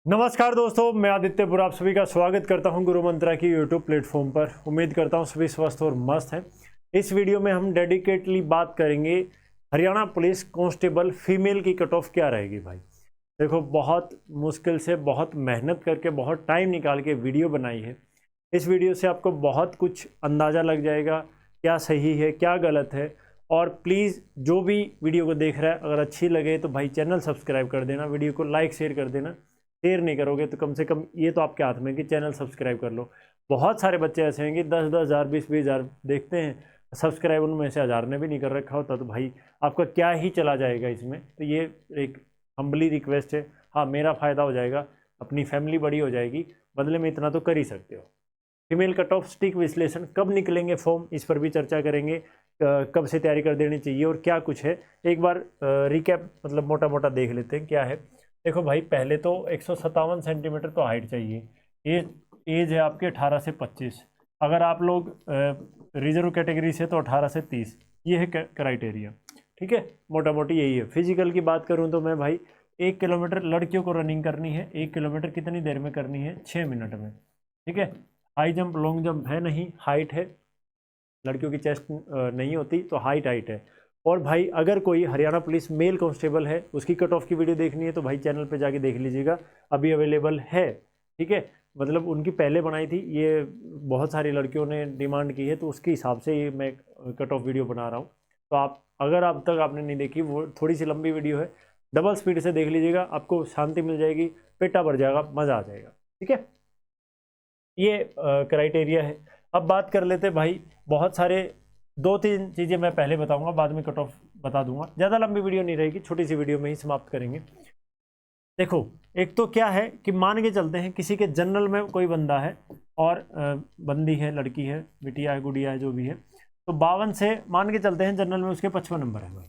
नमस्कार दोस्तों, मैं आदित्य आप सभी का स्वागत करता हूं गुरु मंत्रा की यूट्यूब प्लेटफॉर्म पर। उम्मीद करता हूं सभी स्वस्थ और मस्त हैं। इस वीडियो में हम डेडिकेटली बात करेंगे हरियाणा पुलिस कांस्टेबल फीमेल की कट ऑफ क्या रहेगी। भाई देखो, बहुत मुश्किल से बहुत मेहनत करके बहुत टाइम निकाल के वीडियो बनाई है। इस वीडियो से आपको बहुत कुछ अंदाज़ा लग जाएगा क्या सही है क्या गलत है। और प्लीज़ जो भी वीडियो को देख रहा है, अगर अच्छी लगे तो भाई चैनल सब्सक्राइब कर देना, वीडियो को लाइक शेयर कर देना। शेयर नहीं करोगे तो कम से कम ये तो आपके हाथ में है कि चैनल सब्सक्राइब कर लो। बहुत सारे बच्चे ऐसे हैं कि 10-10 हज़ार 20-20 हज़ार देखते हैं, सब्सक्राइब उनमें से 1000 ने भी नहीं कर रखा होता, तो भाई आपका क्या ही चला जाएगा इसमें। तो ये एक हम्बली रिक्वेस्ट है। हाँ, मेरा फ़ायदा हो जाएगा, अपनी फैमिली बड़ी हो जाएगी, बदले में इतना तो कर ही सकते हो। फीमेल कट ऑफ स्टिक विश्लेषण कब निकलेंगे फॉर्म, इस पर भी चर्चा करेंगे। कब से तैयारी कर देनी चाहिए और क्या कुछ है, एक बार रिकैप मतलब मोटा मोटा देख लेते हैं क्या है। देखो भाई, पहले तो 157 सेंटीमीटर तो हाइट चाहिए। एज है आपके 18 से 25। अगर आप लोग रिजर्व कैटेगरी से तो 18 से 30, ये है क्राइटेरिया। ठीक है, मोटा मोटी यही है। फिजिकल की बात करूं तो मैं भाई 1 किलोमीटर लड़कियों को रनिंग करनी है। 1 किलोमीटर कितनी देर में करनी है? 6 मिनट में। ठीक है, हाई जंप लॉन्ग जंप है नहीं, हाइट है। लड़कियों की चेस्ट नहीं होती तो हाइट है। और भाई अगर कोई हरियाणा पुलिस मेल कांस्टेबल है, उसकी कट ऑफ की वीडियो देखनी है तो भाई चैनल पे जाके देख लीजिएगा, अभी अवेलेबल है। ठीक है, मतलब उनकी पहले बनाई थी, ये बहुत सारी लड़कियों ने डिमांड की है तो उसके हिसाब से ये मैं कट ऑफ वीडियो बना रहा हूँ। तो आप अगर अब तक आपने नहीं देखी, वो थोड़ी सी लंबी वीडियो है, डबल स्पीड से देख लीजिएगा, आपको शांति मिल जाएगी, पेटा भर जाएगा, मज़ा आ जाएगा। ठीक है, ये क्राइटेरिया है। अब बात कर लेते भाई, बहुत सारे 2-3 चीज़ें मैं पहले बताऊंगा, बाद में कट ऑफ बता दूंगा। ज़्यादा लंबी वीडियो नहीं रहेगी, छोटी सी वीडियो में ही समाप्त करेंगे। देखो, एक तो क्या है कि मान के चलते हैं किसी के जनरल में कोई बंदा है और बंदी है, लड़की है, बिटिया है, गुड़िया है, जो भी है, तो 52 से मान के चलते हैं जनरल में उसके 55 नंबर है भाई।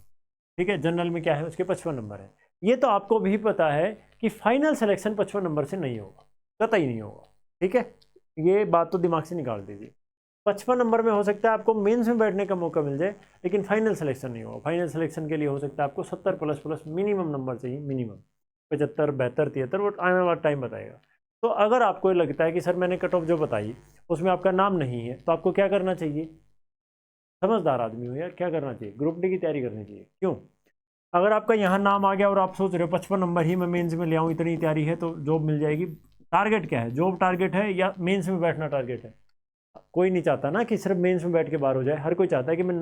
ठीक है, जनरल में क्या है, उसके 55 नंबर है। ये तो आपको भी पता है कि फाइनल सिलेक्शन 55 नंबर से नहीं होगा, कतई नहीं होगा। ठीक है, ये बात तो दिमाग से निकाल दीजिए। 55 नंबर में हो सकता है आपको मेंस में बैठने का मौका मिल जाए, लेकिन फाइनल सिलेक्शन नहीं होगा। फाइनल सिलेक्शन के लिए हो सकता है आपको 70 प्लस प्लस मिनिमम नंबर चाहिए, मिनिमम 75, 72, 73, वो आने वाला टाइम बताएगा। तो अगर आपको लगता है कि सर मैंने कट ऑफ जो बताई उसमें आपका नाम नहीं है, तो आपको क्या करना चाहिए? समझदार आदमी हो यार, क्या करना चाहिए? ग्रुप डी की तैयारी करनी चाहिए। क्यों? अगर आपका यहाँ नाम आ गया और आप सोच रहे हो 55 नंबर ही मैं मेंस में ले आऊँ, इतनी तैयारी है तो जॉब मिल जाएगी। टारगेट क्या है? जॉब टारगेट है या मेंस में बैठना टारगेट है? कोई नहीं चाहता ना कि सिर्फ मेंस में बैठ के बाहर हो जाए। हर कोई चाहता है कि मैं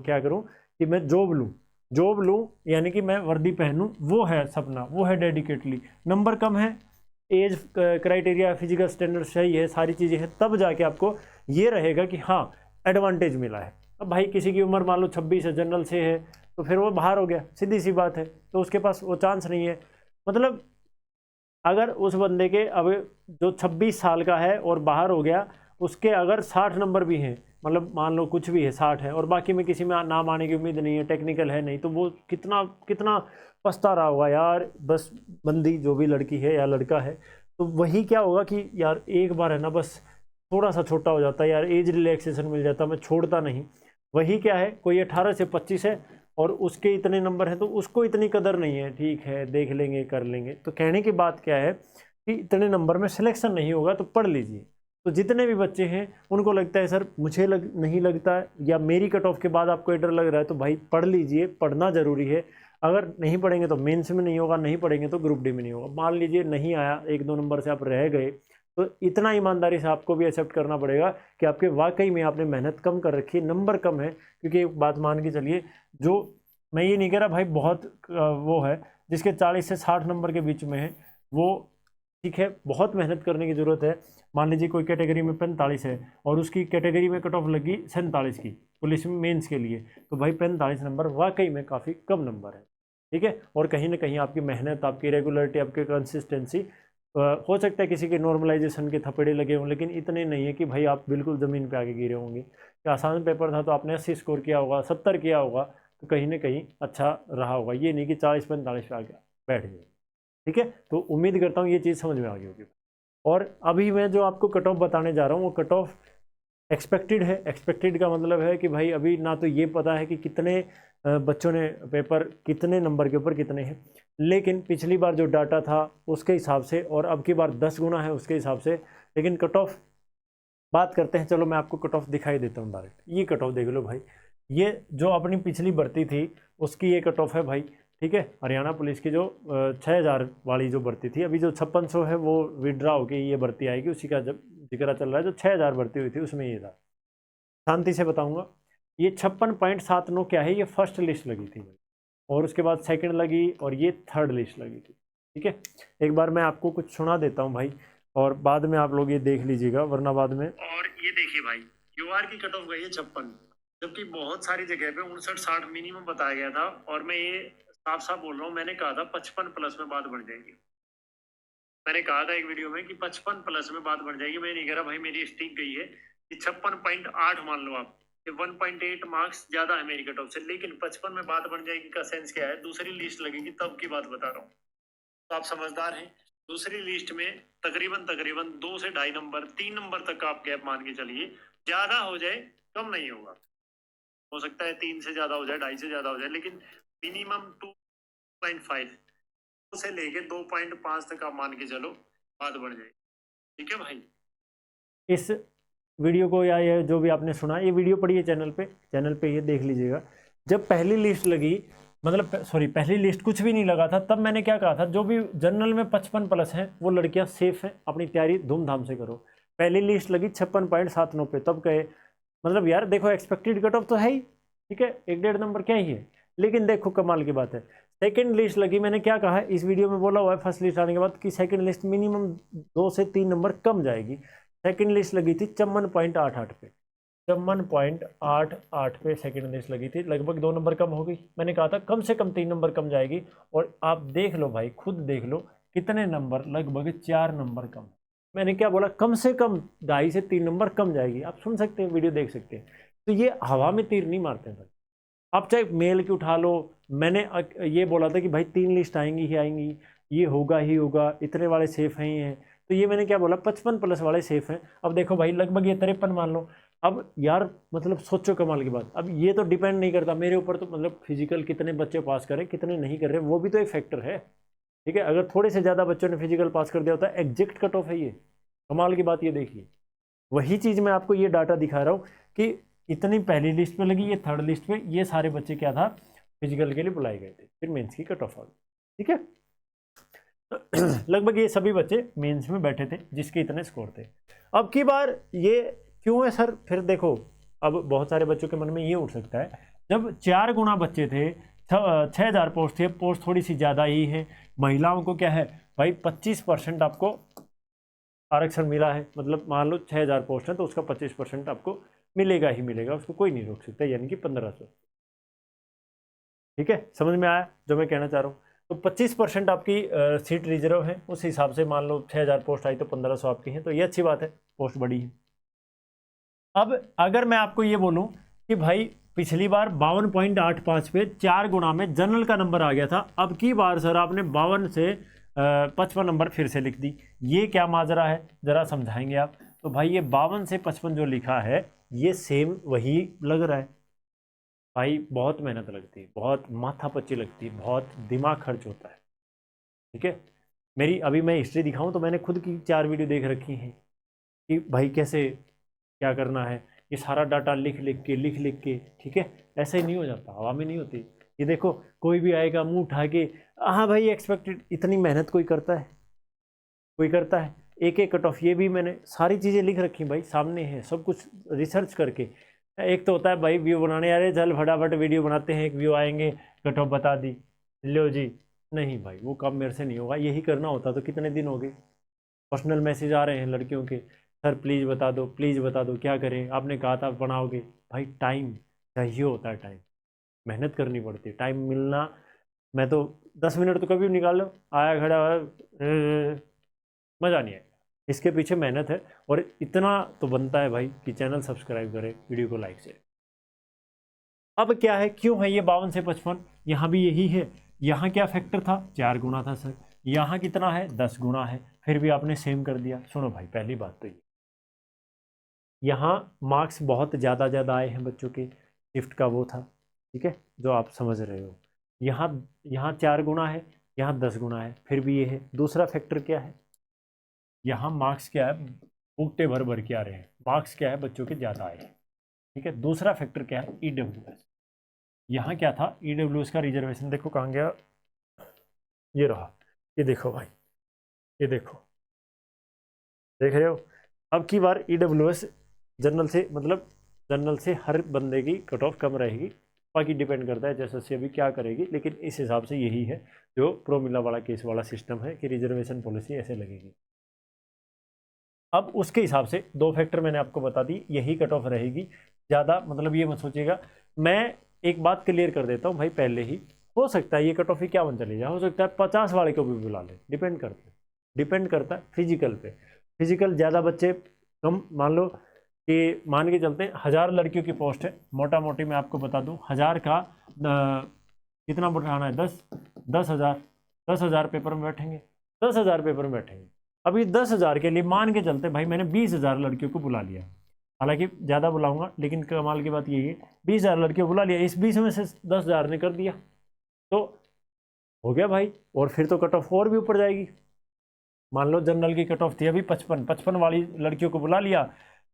क्या करूं कि मैं जॉब लूं, यानी कि मैं वर्दी पहनूं। वो है सपना, वो है डेडिकेटली। नंबर कम है, एज क्राइटेरिया फिजिकल स्टैंडर्ड सही है, सारी चीज़ें हैं, तब जाके आपको ये रहेगा कि हाँ एडवांटेज मिला है। अब भाई किसी की उम्र मान लो 26 है, जनरल से है, तो फिर वो बाहर हो गया, सीधी सी बात है, तो उसके पास वो चांस नहीं है। मतलब अगर उस बंदे के अब जो 26 साल का है और बाहर हो गया, उसके अगर 60 नंबर भी हैं, मतलब मान लो कुछ भी है 60 है, और बाकी में किसी में नाम आने की उम्मीद नहीं है, टेक्निकल है नहीं, तो वो कितना कितना पछता रहा होगा यार। बस बंदी जो भी लड़की है या लड़का है, तो वही क्या होगा कि यार एक बार है ना, बस थोड़ा सा छोटा हो जाता है यार, एज रिलैक्सेशन मिल जाता, मैं छोड़ता नहीं। वही क्या है, कोई 18 से 25 है और उसके इतने नंबर हैं तो उसको इतनी कदर नहीं है, ठीक है देख लेंगे कर लेंगे। तो कहने की बात क्या है कि इतने नंबर में सिलेक्शन नहीं होगा तो पढ़ लीजिए। तो जितने भी बच्चे हैं उनको लगता है सर मुझे नहीं लगता है, या मेरी कट ऑफ के बाद आपको डर लग रहा है, तो भाई पढ़ लीजिए, पढ़ना ज़रूरी है। अगर नहीं पढ़ेंगे तो मेंस में नहीं होगा, नहीं पढ़ेंगे तो ग्रुप डी में नहीं होगा। मान लीजिए नहीं आया, 1-2 नंबर से आप रह गए, तो इतना ईमानदारी से आपको भी एक्सेप्ट करना पड़ेगा कि आपके वाकई में आपने मेहनत कम कर रखी है, नंबर कम है। क्योंकि एक बात मान के चलिए, जो मैं ये नहीं कह रहा भाई बहुत वो है, जिसके 40 से 60 नंबर के बीच में है, वो ठीक है, बहुत मेहनत करने की ज़रूरत है। मान लीजिए कोई कैटेगरी में 45 है और उसकी कैटेगरी में कट ऑफ लगी 47 की पुलिस में मेंस के लिए, तो भाई 45 नंबर वाकई में काफ़ी कम नंबर है। ठीक है, और कहीं ना कहीं आपकी मेहनत, आपकी रेगुलरिटी, आपकी कंसिस्टेंसी, हो सकता है किसी के नॉर्मलाइजेशन के थपेड़े लगे हों, लेकिन इतने नहीं है कि भाई आप बिल्कुल ज़मीन पे आके गिरे होंगे। कि आसान पेपर था तो आपने 80 स्कोर किया होगा, 70 किया होगा, तो कहीं ना कहीं अच्छा रहा होगा। ये नहीं कि 40-45 पे आ गया बैठ गए। ठीक है, तो उम्मीद करता हूँ ये चीज़ समझ में आ गई होगी। और अभी मैं जो आपको कट ऑफ बताने जा रहा हूँ, वो कट ऑफ एक्सपेक्टेड है। एक्सपेक्टेड का मतलब है कि भाई अभी ना तो ये पता है कि कितने बच्चों ने पेपर कितने नंबर के ऊपर कितने हैं, लेकिन पिछली बार जो डाटा था उसके हिसाब से और अब की बार 10 गुना है उसके हिसाब से। लेकिन कट ऑफ बात करते हैं, चलो मैं आपको कट ऑफ दिखाई देता हूँ डायरेक्ट। ये कट ऑफ देख लो भाई, ये जो अपनी पिछली भर्ती थी उसकी ये कट ऑफ है भाई, ठीक है। हरियाणा पुलिस की जो 6000 वाली जो भर्ती थी, अभी जो 5600 है वो विड्रा होकर ये भर्ती आएगी, उसी का जब जिक्र चल रहा है। जो 6000 भर्ती हुई थी उसमें ये था, शांति से बताऊंगा। ये 56.79 क्या है, ये फर्स्ट लिस्ट लगी थी भाई, और उसके बाद सेकंड लगी और ये थर्ड लिस्ट लगी थी, ठीक है। एक बार मैं आपको कुछ सुना देता हूँ भाई, और बाद में आप लोग ये देख लीजिएगा, वरना बाद में। और ये देखिए भाई, यूआर की कट ऑफ गई है 56, जबकि बहुत सारी जगह पे 59-60 मिनिमम बताया गया था। और मैं ये साफ साफ बोल रहा हूँ, मैंने कहा था 55 प्लस में बात बढ़ जाएगी। मैंने कहा था एक वीडियो में कि 55 प्लस में बात बढ़ जाएगी। मैं नहीं कह रहा भाई मेरी स्टिक गई है कि 56.8 मान लो आप, 1.8 मार्क्स ज्यादा है मेरी कट ऑफ से, लेकिन 55 में बात बढ़ जाएगी का सेंस क्या है? दूसरी लिस्ट लगेगी तब की बात बता रहा हूँ, तो आप समझदार हैं। दूसरी लिस्ट में तकरीबन 2 से 2.5 नंबर 3 नंबर तक आप गैप मान के चलिए, ज्यादा हो जाए कम नहीं होगा, हो सकता है 3 से ज्यादा हो जाए, 2.5 से ज्यादा हो जाए, लेकिन मिनिमम 2.5 से लेके 2.5 तक आप मान के चलो बात बढ़ जाएगी, ठीक है भाई। इस वीडियो को या ये जो भी आपने सुना, ये वीडियो पढ़िए चैनल पे ये देख लीजिएगा। जब पहली लिस्ट लगी, मतलब सॉरी पहली लिस्ट कुछ भी नहीं लगा था, तब मैंने क्या कहा था, जो भी जनरल में 55 प्लस है वो लड़कियां सेफ हैं, अपनी तैयारी धूमधाम से करो। पहली लिस्ट लगी 56.79 पे, तब कहे मतलब यार देखो एक्सपेक्टेड कट ऑफ तो है ही, ठीक है, 1-1.5 नंबर क्या ही है। लेकिन देखो कमाल की बात है, सेकंड लिस्ट लगी, मैंने क्या कहा है इस वीडियो में बोला हुआ है फर्स्ट लिस्ट आने के बाद कि सेकंड लिस्ट मिनिमम 2 से 3 नंबर कम जाएगी। सेकंड लिस्ट लगी थी 54.88 पे, 54.88 पे सेकंड लिस्ट लगी थी, लगभग 2 नंबर कम हो गई। मैंने कहा था कम से कम 3 नंबर कम जाएगी, और आप देख लो भाई, खुद देख लो कितने नंबर, लगभग 4 नंबर कम। मैंने क्या बोला, कम से कम 2.5 से 3 नंबर कम जाएगी। आप सुन सकते हैं, वीडियो देख सकते हैं। तो ये हवा में तीर नहीं मारते हैं भाई, आप चाहे मेल की उठा लो। मैंने ये बोला था कि भाई 3 लिस्ट आएंगी ही आएंगी, ये होगा ही होगा, इतने वाले सेफ हैं ही हैं। तो ये मैंने क्या बोला, 55 प्लस वाले सेफ हैं। अब देखो भाई लगभग ये 53 मान लो। अब यार मतलब सोचो कमाल की बात, अब ये तो डिपेंड नहीं करता मेरे ऊपर, तो मतलब फिजिकल कितने बच्चे पास करें कितने नहीं कर रहे वो भी तो एक फैक्टर है, ठीक है। अगर थोड़े से ज़्यादा बच्चों ने फिजिकल पास कर दिया होता है, एग्जैक्ट कट ऑफ है ये। कमाल की बात ये देखिए, वही चीज़ मैं आपको ये डाटा दिखा रहा हूँ कि इतनी पहली लिस्ट पे लगी, ये थर्ड लिस्ट पे, ये सारे बच्चे क्या था फिजिकल के लिए बुलाए गए थे, फिर मेंस की कट ऑफ आ गई, ठीक है। लगभग ये सभी बच्चे मेंस में बैठे थे जिसके इतने स्कोर थे। अब की बार ये क्यों है सर? फिर देखो, अब बहुत सारे बच्चों के मन में ये उठ सकता है, जब 4 गुना बच्चे थे, 6000 पोस्ट थे, पोस्ट थोड़ी सी ज़्यादा ही है। महिलाओं को क्या है भाई, 25% आपको आरक्षण मिला है, मतलब मान लो 6000 पोस्ट है तो उसका 25% आपको मिलेगा ही मिलेगा, उसको कोई नहीं रोक सकता, यानी कि 1500, ठीक है। समझ में आया जो मैं कहना चाह रहा हूँ? तो 25% आपकी सीट रिजर्व है, उस हिसाब से मान लो 6000 पोस्ट आई तो 1500 आपकी है, तो ये अच्छी बात है, पोस्ट बड़ी है। अब अगर मैं आपको ये बोलूं कि भाई पिछली बार 52.85 पे 4 गुना में जनरल का नंबर आ गया था, अब की बार सर आपने 52 से 55 नंबर फिर से लिख दी, ये क्या माजरा है जरा समझाएंगे आप? तो भाई ये 52 से 55 जो लिखा है ये सेम वही लग रहा है भाई। बहुत मेहनत लगती है, बहुत माथापच्ची लगती है, बहुत दिमाग खर्च होता है, ठीक है। मेरी अभी मैं हिस्ट्री दिखाऊं तो मैंने खुद की 4 वीडियो देख रखी हैं कि भाई कैसे क्या करना है, ये सारा डाटा लिख लिख के, ठीक है। ऐसे ही नहीं हो जाता, हवा में नहीं होती। ये देखो कोई भी आएगा मुंह उठा के, हाँ भाई एक्सपेक्टेड, इतनी मेहनत कोई करता है? कोई करता है? एक एक कट ऑफ, ये भी मैंने सारी चीज़ें लिख रखी भाई, सामने है सब कुछ रिसर्च करके। एक तो होता है भाई व्यू बनाने, यार चल फटाफट वीडियो बनाते हैं, एक व्यू आएंगे, कट ऑफ बता दी, लो जी। नहीं भाई वो काम मेरे से नहीं होगा, यही करना होता तो कितने दिन हो गए। पर्सनल मैसेज आ रहे हैं लड़कियों के, सर प्लीज़ बता दो, प्लीज़ बता दो, क्या करें, आपने कहा था बनाओगे। भाई टाइम चाहिए होता है, टाइम मेहनत करनी पड़ती है, टाइम मिलना, मैं तो 10 मिनट तो कभी निकाल लो, आया खड़ा मज़ा नहीं आएगा। इसके पीछे मेहनत है, और इतना तो बनता है भाई कि चैनल सब्सक्राइब करें, वीडियो को लाइक शेयर। अब क्या है, क्यों है ये 52 से 55? यहाँ भी यही है, यहाँ क्या फैक्टर था, 4 गुना था सर, यहाँ कितना है, 10 गुना है, फिर भी आपने सेम कर दिया। सुनो भाई, पहली बात तो ये यहाँ मार्क्स बहुत ज़्यादा आए हैं बच्चों के, शिफ्ट का वो था, ठीक है, जो आप समझ रहे हो। यहाँ यहाँ 4 गुना है, यहाँ 10 गुना है, फिर भी ये है। दूसरा फैक्टर क्या है, यहाँ मार्क्स क्या है, बुकटे भर के आ रहे हैं, मार्क्स क्या है बच्चों के ज़्यादा आए हैं, ठीक है। दूसरा फैक्टर क्या है, EWS। यहाँ क्या था, EWS का रिजर्वेशन देखो कहाँ गया, ये रहा, ये देखो भाई, ये देखो, देख रहे हो। अब की बार EWS जनरल से, मतलब जनरल से हर बंदे की कट ऑफ कम रहेगी, बाकी डिपेंड करता है जैसे अभी क्या करेगी, लेकिन इस हिसाब से यही है जो प्रोमिला वाला केस वाला सिस्टम है कि रिजर्वेशन पॉलिसी ऐसे लगेगी। अब उसके हिसाब से 2 फैक्टर मैंने आपको बता दी, यही कट ऑफ रहेगी ज़्यादा, मतलब ये मत सोचिएगा। मैं एक बात क्लियर कर देता हूँ भाई पहले ही, हो सकता है ये कट ऑफ ही क्या बन चली जाए, हो सकता है 50 वाले को भी बुला ले, डिपेंड करता है फिजिकल पे। फिजिकल ज़्यादा बच्चे कम, मान लो कि मान के चलते 1000 लड़कियों की पोस्ट है, मोटा मोटी मैं आपको बता दूं 1000 का कितना बढ़ाना है, 10,000 पेपर में बैठेंगे, 10,000 पेपर में बैठेंगे। अभी 10,000 के लिए मान के चलते भाई मैंने 20,000 लड़कियों को बुला लिया, हालांकि ज़्यादा बुलाऊंगा, लेकिन कमाल की बात यही है 20,000 लड़कियों को बुला लिया, इस 20 में से 10,000 ने कर दिया तो हो गया भाई, और फिर तो कट ऑफ और भी ऊपर जाएगी। मान लो जनरल की कट ऑफ थी अभी 55 वाली लड़कियों को बुला लिया,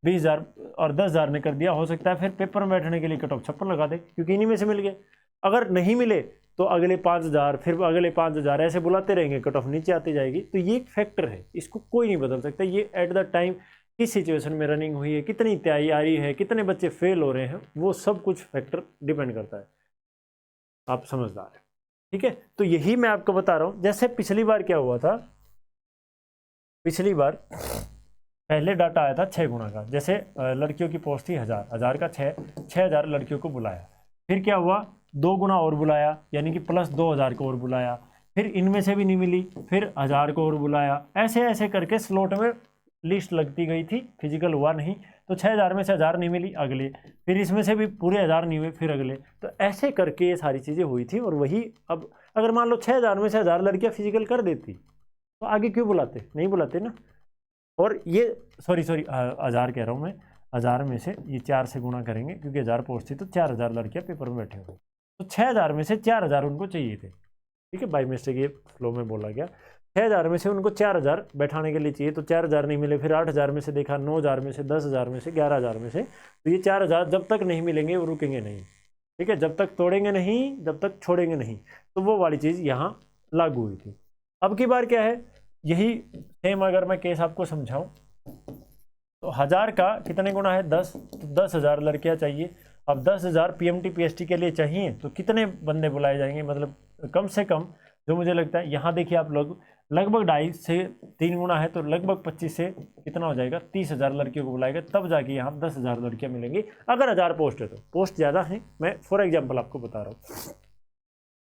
20,000 और 10,000 ने कर दिया, हो सकता है फिर पेपर में बैठने के लिए कट ऑफ 56 लगा दे, क्योंकि इन्हीं में से मिल गए। अगर नहीं मिले तो अगले 5,000, फिर अगले 5,000 ऐसे बुलाते रहेंगे, कट ऑफ नीचे आती जाएगी। तो ये एक फैक्टर है, इसको कोई नहीं बदल सकता। ये एट द टाइम किस सिचुएशन में रनिंग हुई है, कितनी तैयारी है, कितने बच्चे फेल हो रहे हैं, वो सब कुछ फैक्टर डिपेंड करता है। आप समझदार हैं, ठीक है। तो यही मैं आपको बता रहा हूँ। जैसे पिछली बार क्या हुआ था, पिछली बार पहले डाटा आया था 6 गुना का, जैसे लड़कियों की पोस्ट थी 1000 का 6,000 लड़कियों को बुलाया, फिर क्या हुआ 2 गुना और बुलाया, यानी कि प्लस 2,000 को और बुलाया, फिर इनमें से भी नहीं मिली, फिर 1000 को और बुलाया, ऐसे ऐसे करके स्लॉट में लिस्ट लगती गई थी। फिजिकल हुआ नहीं तो 6,000 में से 1000 नहीं मिली, अगले, फिर इसमें से भी पूरे 1000 नहीं हुए, फिर अगले, तो ऐसे करके ये सारी चीज़ें हुई थी। और वही अब अगर मान लो 6,000 में से 1000 लड़कियाँ फिजिकल कर देती तो आगे क्यों बुलाते, नहीं बुलाते ना। और ये सॉरी 1000 कह रहा हूँ मैं, 1000 में से ये 4 से गुणा करेंगे, क्योंकि 1000 पोस्ट थी तो 4000 लड़कियाँ पेपर में बैठे हुए, तो 6,000 में से 4000 उनको चाहिए थे, ठीक है, बाई मिस्टेक ये फ्लो में बोला गया। 6,000 में से उनको 4,000 बैठाने के लिए चाहिए, तो 4,000 नहीं मिले, फिर 8,000 में से देखा, 9,000 में से, 10,000 में से, 11,000 में से, तो ये 4,000 जब तक नहीं मिलेंगे वो रुकेंगे नहीं, ठीक है, जब तक तोड़ेंगे नहीं, जब तक छोड़ेंगे नहीं। तो वो वाली चीज़ यहाँ लागू हुई थी। अब की बार क्या है, यही सेम अगर मैं केस आपको समझाऊं तो 1000 का कितने गुना है 10, तो 10,000 लड़कियां चाहिए। अब 10,000 PMT PST के लिए चाहिए तो कितने बंदे बुलाए जाएंगे, मतलब कम से कम जो मुझे लगता है, यहाँ देखिए आप लोग, लगभग 2.5 से 3 गुना है, तो लगभग 25 से कितना हो जाएगा 30,000 लड़कियों को बुलाएगा, तब जाके यहाँ 10,000 लड़कियाँ मिलेंगी। अगर 1000 पोस्ट है तो, पोस्ट ज़्यादा है, मैं फॉर एग्जाम्पल आपको बता रहा हूँ,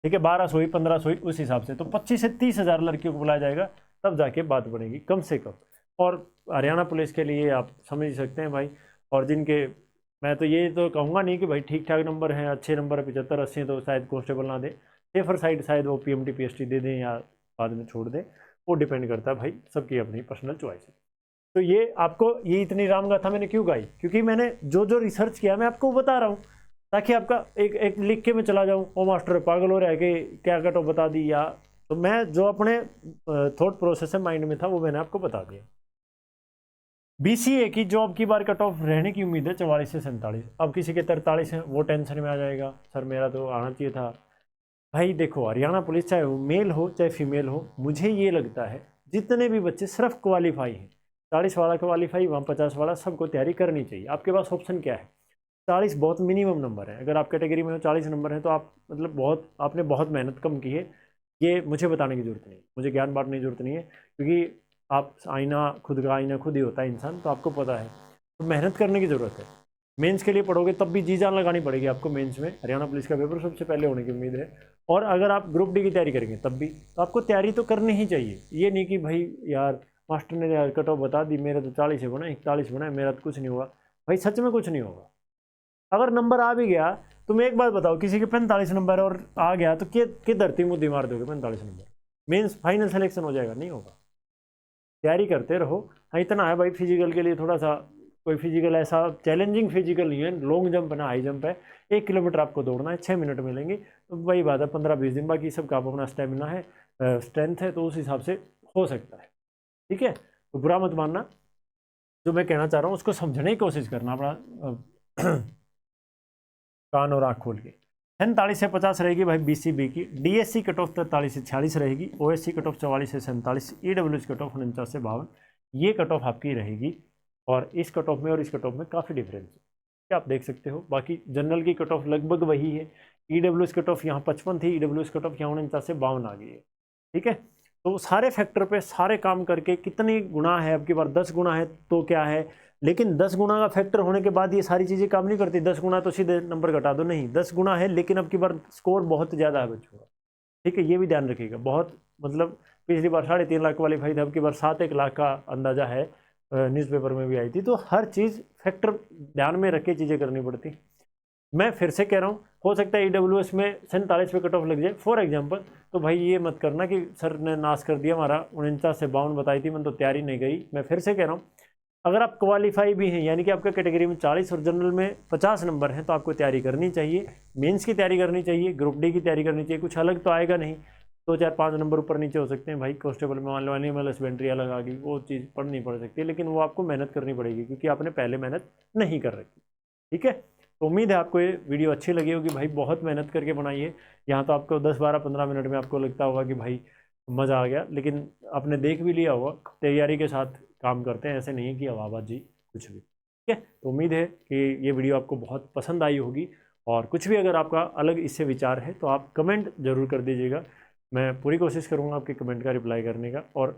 ठीक है, 1200 हुई, 1500 हुई, उस हिसाब से तो 25 से 30,000 लड़कियों को बुलाया जाएगा, तब जाके बात बनेगी कम से कम। और हरियाणा पुलिस के लिए आप समझ सकते हैं भाई, और जिनके, मैं तो ये तो कहूँगा नहीं कि भाई ठीक ठाक नंबर हैं, अच्छे नंबर है 75 80, तो शायद कांस्टेबल ना दे, सेफर साइड शायद वो PMT PST दे दें या बाद में छोड़ दें, वो डिपेंड करता है भाई, सबकी अपनी पर्सनल चॉइस है। तो ये आपको, ये इतनी रामगाथा मैंने क्यों गाई, क्योंकि मैंने जो जो रिसर्च किया मैं आपको बता रहा हूँ, ताकि आपका एक लिख के मैं चला जाऊँ, ओ मास्टर पागल हो रहा है कि क्या कटो बता दी, या तो मैं जो अपने थॉट प्रोसेस है माइंड में था वो मैंने आपको बता दिया। BCA की जॉब की बार कट ऑफ रहने की उम्मीद है 44 से 47। अब किसी के 43 है, वो टेंशन में आ जाएगा, सर मेरा तो आना चाहिए था। भाई देखो, हरियाणा पुलिस चाहे वो मेल हो चाहे फीमेल हो, मुझे ये लगता है जितने भी बच्चे सिर्फ क्वालिफाई हैं, 40 वाला क्वालिफाई, वहाँ 50 वाला, सबको तैयारी करनी चाहिए। आपके पास ऑप्शन क्या है, 40 बहुत मिनिमम नंबर है। अगर आप कैटेगरी में हो 40 नंबर है तो आप मतलब बहुत, आपने बहुत मेहनत कम की है, ये मुझे बताने की ज़रूरत नहीं, मुझे ज्ञान बांटने की ज़रूरत नहीं है, क्योंकि आप आईना, खुद का आईना खुद ही होता है इंसान, तो आपको पता है, तो मेहनत करने की ज़रूरत है। मेंस के लिए पढ़ोगे तब भी जी जान लगानी पड़ेगी आपको मेंस में, हरियाणा पुलिस का पेपर सबसे पहले होने की उम्मीद है। और अगर आप ग्रुप डी की तैयारी करेंगे तब भी, तो आपको तैयारी तो करनी ही चाहिए। ये नहीं कि भाई यार मास्टर ने यार कट ऑफ बता दी, मेरे तो 40 है बना, 41 बना, मेरा तो कुछ नहीं होगा। भाई सच में कुछ नहीं होगा। अगर नंबर आ भी गया, तुम एक बात बताओ, किसी के 45 नंबर और आ गया तो के धरती मुद्दी मार दोगे 45 नंबर, मेंस फाइनल सिलेक्शन हो जाएगा? नहीं होगा। तैयारी करते रहो। हाँ इतना है भाई, फिजिकल के लिए थोड़ा सा कोई फिजिकल ऐसा चैलेंजिंग फिजिकल नहीं है, लॉन्ग जंप है ना हाई जंप है, 1 किलोमीटर आपको दौड़ना है, 6 मिनट मिलेंगे, तो वही बात है 15-20 दिन, बाकी सब का अपना स्टेमिना है, स्ट्रेंथ है, तो उस हिसाब से हो सकता है। ठीक है, तो बुरा मत मानना, जो मैं कहना चाह रहा हूँ उसको समझने की कोशिश करना अपना कान और आँख खोल के। 47 से 50 रहेगी भाई BCB की, DSC कट ऑफ 43 से 46 रहेगी, OSC कट ऑफ 44 से 47, EWS कट ऑफ 49 से 52, ये कट ऑफ आपकी रहेगी। और इस कट ऑफ में और इस कट ऑफ में काफ़ी डिफरेंस है, क्या आप देख सकते हो। बाकी जनरल की कट ऑफ लगभग वही है, EWS कट ऑफ यहाँ 55 थी, EWS कट ऑफ यहाँ 49 से 52 आ गई है। ठीक है, तो सारे फैक्टर पे सारे काम करके कितनी गुना है, अब की बार 10 गुना है तो क्या है, लेकिन 10 गुना का फैक्टर होने के बाद ये सारी चीज़ें काम नहीं करती। 10 गुना तो सीधे नंबर घटा दो, नहीं 10 गुना है, लेकिन अब की बार स्कोर बहुत ज़्यादा है बच्चों का। ठीक है, ये भी ध्यान रखिएगा, बहुत मतलब पिछली बार 3.5 लाख क्वालिफाई था, अब की बार 7-1 लाख का अंदाजा है, न्यूज़पेपर में भी आई थी। तो हर चीज़ फैक्टर ध्यान में रख के चीज़ें करनी पड़ती। मैं फिर से कह रहा हूँ, हो सकता है EWS में 47 पे कट ऑफ लग जाए फॉर एग्जांपल, तो भाई ये मत करना कि सर ने नाश कर दिया हमारा, 49 से 52 बताई थी, मैंने तो तैयारी नहीं गई। मैं फिर से कह रहा हूँ, अगर आप क्वालिफाई भी हैं, यानी कि आपका कैटेगरी में 40 और जनरल में 50 नंबर हैं, तो आपको तैयारी करनी चाहिए, मेंस की तैयारी करनी चाहिए, ग्रुप डी की तैयारी करनी चाहिए। कुछ अलग तो आएगा नहीं, 2-4-5 नंबर ऊपर नीचे हो सकते हैं भाई, कांस्टेबल में मान लो एनिमल हस्बेंड्री अलग आ गई, वो चीज़ पढ़नी पड़ सकती है, लेकिन वो आपको मेहनत करनी पड़ेगी, क्योंकि आपने पहले मेहनत नहीं कर रखी। ठीक है, तो उम्मीद है आपको ये वीडियो अच्छी लगी होगी भाई, बहुत मेहनत करके बनाई है। यहाँ तो आपको 10-12-15 मिनट में आपको लगता होगा कि भाई मज़ा आ गया, लेकिन आपने देख भी लिया होगा, तैयारी के साथ काम करते हैं, ऐसे नहीं है कि हवाबाजी कुछ भी। ठीक है, तो उम्मीद है कि ये वीडियो आपको बहुत पसंद आई होगी, और कुछ भी अगर आपका अलग इससे विचार है तो आप कमेंट ज़रूर कर दीजिएगा, मैं पूरी कोशिश करूँगा आपके कमेंट का रिप्लाई करने का। और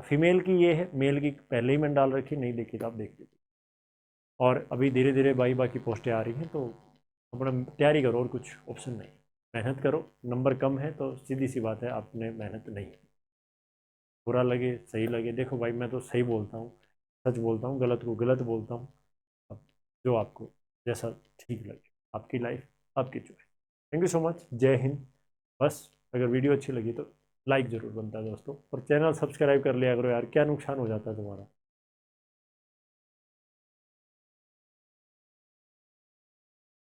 फीमेल की ये है, मेल की पहले ही मैंने डाल रखी, नहीं देखी तो आप देख लीजिए। और अभी धीरे धीरे बाकी पोस्टें आ रही हैं, तो अपना तैयारी करो, और कुछ ऑप्शन नहीं, मेहनत करो। नंबर कम है तो सीधी सी बात है, आपने मेहनत नहीं, बुरा लगे सही लगे, देखो भाई मैं तो सही बोलता हूँ, सच बोलता हूँ, गलत को गलत बोलता हूँ। अब जो आपको जैसा ठीक लगे, आपकी लाइफ आपकी choice. Thank you so much, जय हिंद। बस अगर वीडियो अच्छी लगी तो लाइक ज़रूर बनता है दोस्तों, और चैनल सब्सक्राइब कर लिया करो यार, क्या नुकसान हो जाता है तुम्हारा।